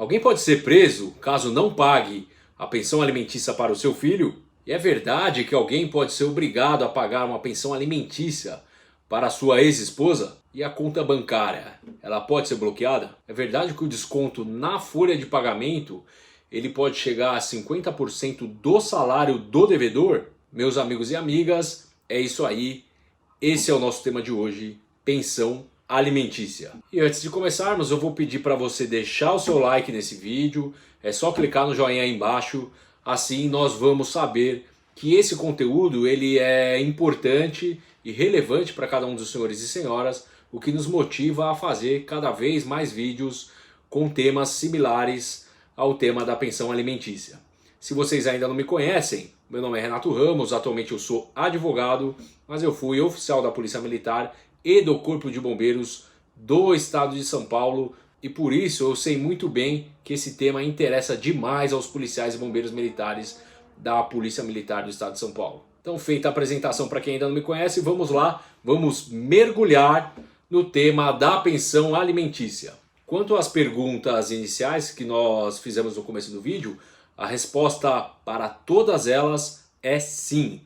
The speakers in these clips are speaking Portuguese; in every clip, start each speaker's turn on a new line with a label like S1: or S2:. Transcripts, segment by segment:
S1: Alguém pode ser preso caso não pague a pensão alimentícia para o seu filho? E é verdade que alguém pode ser obrigado a pagar uma pensão alimentícia para a sua ex-esposa? E a conta bancária, ela pode ser bloqueada? É verdade que o desconto na folha de pagamento ele pode chegar a 50% do salário do devedor? Meus amigos e amigas, é isso aí. Esse é o nosso tema de hoje, pensão alimentícia. E antes de começarmos, eu vou pedir para você deixar o seu like nesse vídeo. É só clicar no joinha aí embaixo. Assim nós vamos saber que esse conteúdo ele é importante e relevante para cada um dos senhores e senhoras, o que nos motiva a fazer cada vez mais vídeos com temas similares ao tema da pensão alimentícia. Se vocês ainda não me conhecem, meu nome é Renato Ramos, atualmente eu sou advogado, mas eu fui oficial da Polícia Militar e do Corpo de Bombeiros do Estado de São Paulo, e por isso eu sei muito bem que esse tema interessa demais aos policiais e bombeiros militares da Polícia Militar do Estado de São Paulo. Então, feita a apresentação para quem ainda não me conhece, vamos lá, vamos mergulhar no tema da pensão alimentícia. Quanto às perguntas iniciais que nós fizemos no começo do vídeo, a resposta para todas elas é sim.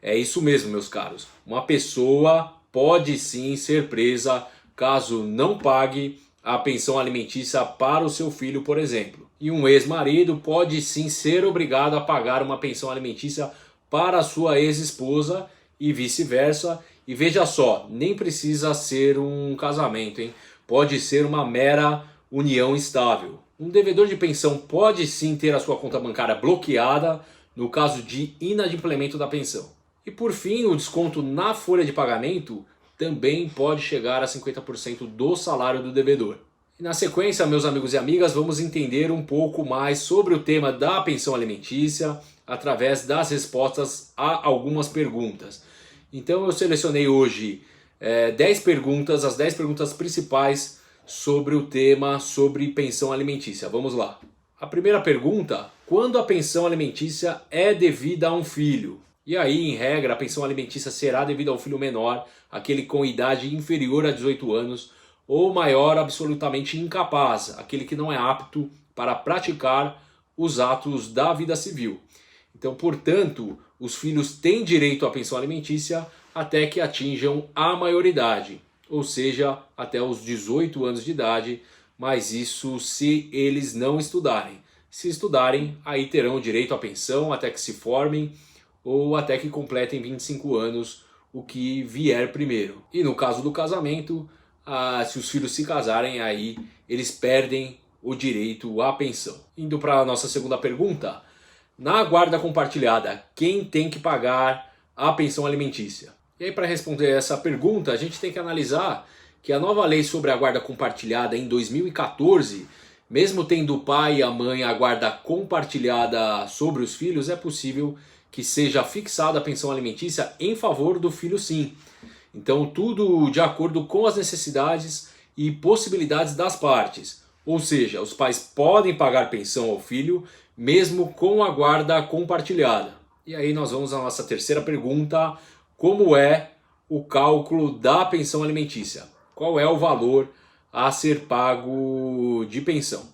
S1: É isso mesmo, meus caros. Uma pessoa pode sim ser presa caso não pague a pensão alimentícia para o seu filho, por exemplo. E um ex-marido pode sim ser obrigado a pagar uma pensão alimentícia para a sua ex-esposa e vice-versa. E veja só, nem precisa ser um casamento, hein? Pode ser uma mera união estável. Um devedor de pensão pode sim ter a sua conta bancária bloqueada no caso de inadimplemento da pensão. E por fim, o desconto na folha de pagamento também pode chegar a 50% do salário do devedor. E na sequência, meus amigos e amigas, vamos entender um pouco mais sobre o tema da pensão alimentícia através das respostas a algumas perguntas. Então eu selecionei hoje 10 perguntas, as 10 perguntas principais sobre o tema sobre pensão alimentícia. Vamos lá. A primeira pergunta: quando a pensão alimentícia é devida a um filho? E aí, em regra, a pensão alimentícia será devida ao filho menor, aquele com idade inferior a 18 anos, ou maior absolutamente incapaz, aquele que não é apto para praticar os atos da vida civil. Então, portanto, os filhos têm direito à pensão alimentícia até que atinjam a maioridade, ou seja, até os 18 anos de idade, mas isso se eles não estudarem. Se estudarem, aí terão direito à pensão até que se formem ou até que completem 25 anos, o que vier primeiro. E no caso do casamento, se os filhos se casarem, aí eles perdem o direito à pensão. Indo para a nossa segunda pergunta: na guarda compartilhada, quem tem que pagar a pensão alimentícia? E aí, para responder essa pergunta, a gente tem que analisar que a nova lei sobre a guarda compartilhada em 2014, mesmo tendo o pai e a mãe a guarda compartilhada sobre os filhos, é possível que seja fixada a pensão alimentícia em favor do filho sim. Então tudo de acordo com as necessidades e possibilidades das partes. Ou seja, os pais podem pagar pensão ao filho mesmo com a guarda compartilhada. E aí nós vamos à nossa terceira pergunta: como é o cálculo da pensão alimentícia? Qual é o valor a ser pago de pensão?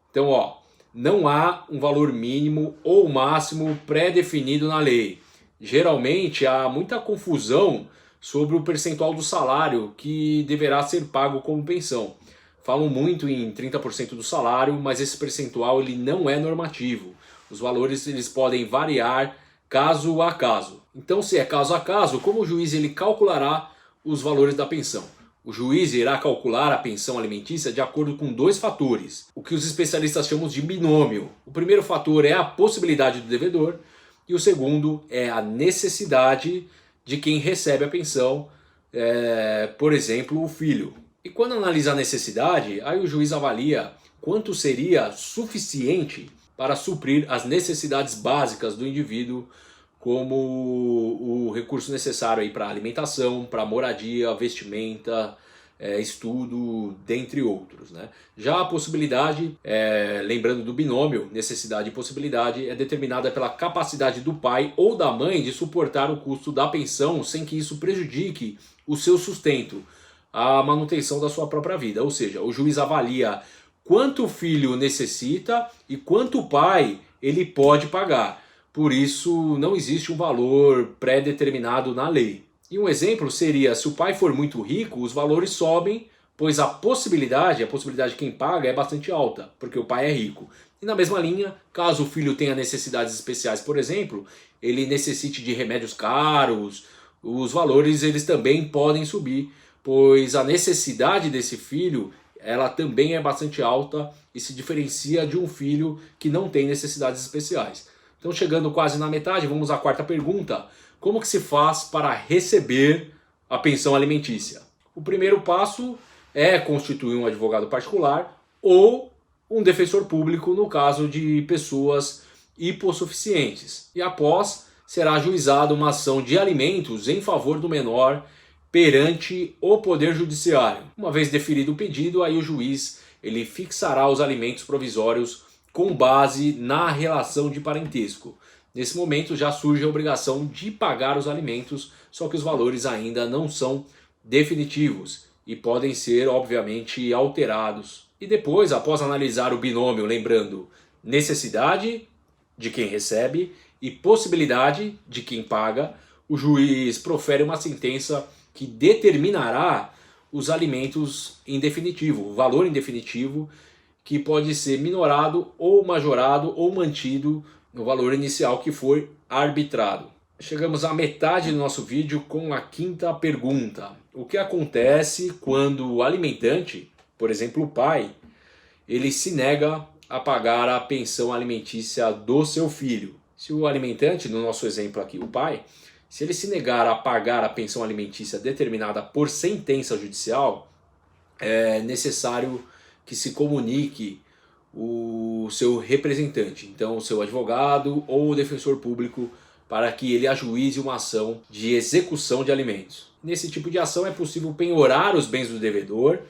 S1: Então, não há um valor mínimo ou máximo pré-definido na lei. Geralmente há muita confusão sobre o percentual do salário que deverá ser pago como pensão. Falam muito em 30% do salário, mas esse percentual ele não é normativo. Os valores eles podem variar caso a caso. Então, se é caso a caso, como o juiz ele calculará os valores da pensão? O juiz irá calcular a pensão alimentícia de acordo com dois fatores, o que os especialistas chamam de binômio. O primeiro fator é a possibilidade do devedor e o segundo é a necessidade de quem recebe a pensão, por exemplo, o filho. E quando analisa a necessidade, aí o juiz avalia quanto seria suficiente para suprir as necessidades básicas do indivíduo, como o recurso necessário para alimentação, para moradia, vestimenta, estudo, dentre outros, né? Já a possibilidade, lembrando do binômio, necessidade e possibilidade, é determinada pela capacidade do pai ou da mãe de suportar o custo da pensão sem que isso prejudique o seu sustento, a manutenção da sua própria vida. Ou seja, o juiz avalia quanto o filho necessita e quanto o pai ele pode pagar. Por isso não existe um valor pré-determinado na lei. E um exemplo seria, se o pai for muito rico, os valores sobem, pois a possibilidade de quem paga é bastante alta, porque o pai é rico. E na mesma linha, caso o filho tenha necessidades especiais, por exemplo, ele necessite de remédios caros, os valores eles também podem subir, pois a necessidade desse filho ela também é bastante alta e se diferencia de um filho que não tem necessidades especiais. Então, chegando quase na metade, vamos à quarta pergunta. Como que se faz para receber a pensão alimentícia? O primeiro passo é constituir um advogado particular ou um defensor público no caso de pessoas hipossuficientes. E após, será ajuizada uma ação de alimentos em favor do menor perante o Poder Judiciário. Uma vez deferido o pedido, aí o juiz ele fixará os alimentos provisórios com base na relação de parentesco. Nesse momento já surge a obrigação de pagar os alimentos, só que os valores ainda não são definitivos e podem ser, obviamente, alterados. E depois, após analisar o binômio, lembrando, necessidade de quem recebe e possibilidade de quem paga, o juiz profere uma sentença que determinará os alimentos em definitivo, o valor em definitivo, que pode ser minorado ou majorado ou mantido no valor inicial que foi arbitrado. Chegamos à metade do nosso vídeo com a quinta pergunta. O que acontece quando o alimentante, por exemplo o pai, ele se nega a pagar a pensão alimentícia do seu filho? Se o alimentante, no nosso exemplo aqui, o pai, se ele se negar a pagar a pensão alimentícia determinada por sentença judicial, é necessário que se comunique o seu representante, então o seu advogado ou o defensor público, para que ele ajuize uma ação de execução de alimentos. Nesse tipo de ação é possível penhorar os bens do devedor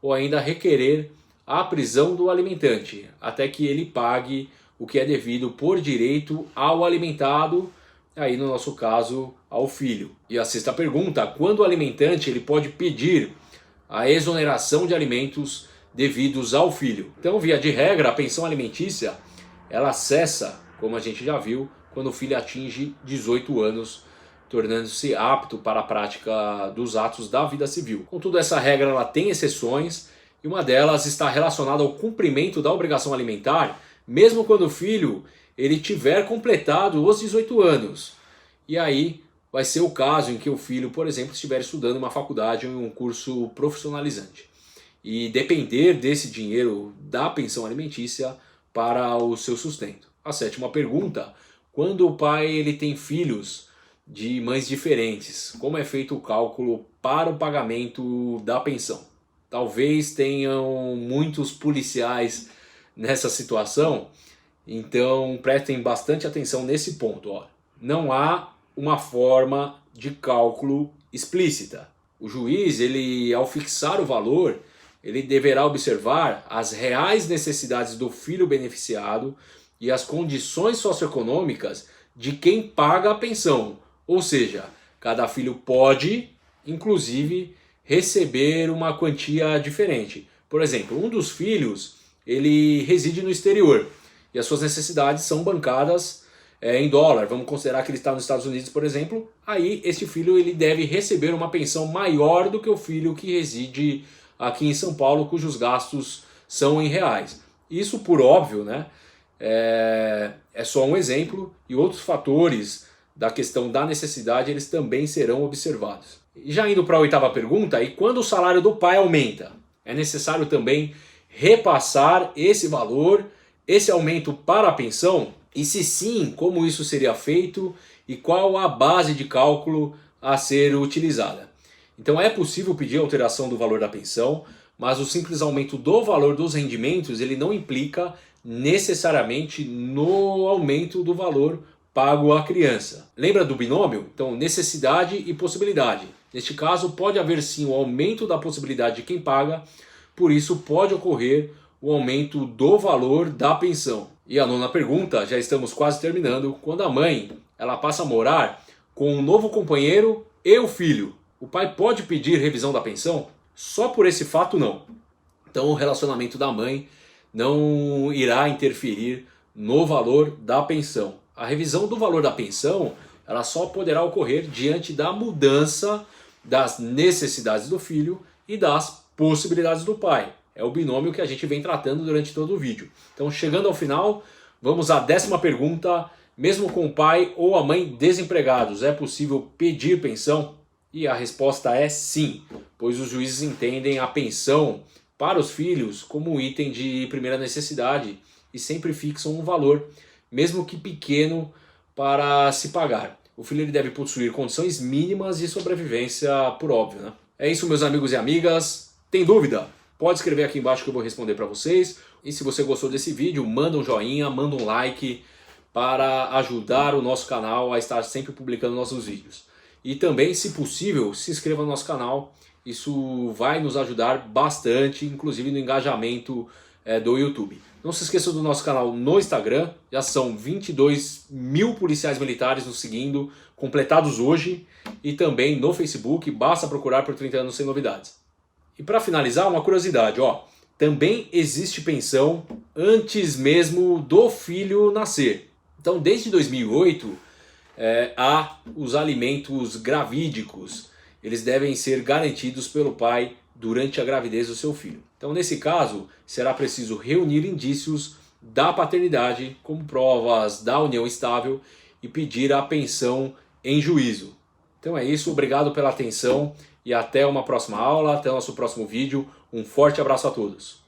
S1: ou ainda requerer a prisão do alimentante, até que ele pague o que é devido por direito ao alimentado, aí no nosso caso ao filho. E a sexta pergunta, quando o alimentante ele pode pedir a exoneração de alimentos devidos ao filho? Então, via de regra, a pensão alimentícia ela cessa, como a gente já viu, quando o filho atinge 18 anos, tornando-se apto para a prática dos atos da vida civil. Contudo, essa regra ela tem exceções e uma delas está relacionada ao cumprimento da obrigação alimentar, mesmo quando o filho ele tiver completado os 18 anos. E aí vai ser o caso em que o filho, por exemplo, estiver estudando uma faculdade ou em um curso profissionalizante e depender desse dinheiro da pensão alimentícia para o seu sustento. A sétima pergunta, quando o pai ele tem filhos de mães diferentes, como é feito o cálculo para o pagamento da pensão? Talvez tenham muitos policiais nessa situação, então prestem bastante atenção nesse ponto. Ó. Não há uma forma de cálculo explícita. O juiz, ele, ao fixar o valor, ele deverá observar as reais necessidades do filho beneficiado e as condições socioeconômicas de quem paga a pensão. Ou seja, cada filho pode, inclusive, receber uma quantia diferente. Por exemplo, um dos filhos ele reside no exterior e as suas necessidades são bancadas em dólar. Vamos considerar que ele está nos Estados Unidos, por exemplo. Aí este filho ele deve receber uma pensão maior do que o filho que reside aqui em São Paulo, cujos gastos são em reais. Isso, por óbvio, né, é só um exemplo, e outros fatores da questão da necessidade eles também serão observados. E já indo para a oitava pergunta, e quando o salário do pai aumenta, é necessário também repassar esse valor, esse aumento para a pensão? E se sim, como isso seria feito e qual a base de cálculo a ser utilizada? Então é possível pedir alteração do valor da pensão, mas o simples aumento do valor dos rendimentos ele não implica necessariamente no aumento do valor pago à criança. Lembra do binômio? Então, necessidade e possibilidade. Neste caso, pode haver sim o aumento da possibilidade de quem paga, por isso pode ocorrer o aumento do valor da pensão. E a nona pergunta, já estamos quase terminando, quando a mãe ela passa a morar com um novo companheiro e o filho, o pai pode pedir revisão da pensão? Só por esse fato não. Então o relacionamento da mãe não irá interferir no valor da pensão. A revisão do valor da pensão ela só poderá ocorrer diante da mudança das necessidades do filho e das possibilidades do pai. É o binômio que a gente vem tratando durante todo o vídeo. Então, chegando ao final, vamos à 10ª pergunta. Mesmo com o pai ou a mãe desempregados, é possível pedir pensão? E a resposta é sim, pois os juízes entendem a pensão para os filhos como um item de primeira necessidade e sempre fixam um valor, mesmo que pequeno, para se pagar. O filho ele deve possuir condições mínimas de sobrevivência, por óbvio, né? É isso, meus amigos e amigas. Tem dúvida? Pode escrever aqui embaixo que eu vou responder para vocês. E se você gostou desse vídeo, manda um joinha, manda um like para ajudar o nosso canal a estar sempre publicando nossos vídeos. E também, se possível, se inscreva no nosso canal. Isso vai nos ajudar bastante, inclusive no engajamento do YouTube. Não se esqueça do nosso canal no Instagram, já são 22 mil policiais militares nos seguindo, completados hoje. E também no Facebook, basta procurar por 30 anos sem novidades. E para finalizar, uma curiosidade, ó. Também existe pensão antes mesmo do filho nascer. Então, desde 2008, há os alimentos gravídicos. Eles devem ser garantidos pelo pai durante a gravidez do seu filho. Então, nesse caso, será preciso reunir indícios da paternidade, como provas da união estável, e pedir a pensão em juízo. Então é isso, obrigado pela atenção e até uma próxima aula, até o nosso próximo vídeo. Um forte abraço a todos.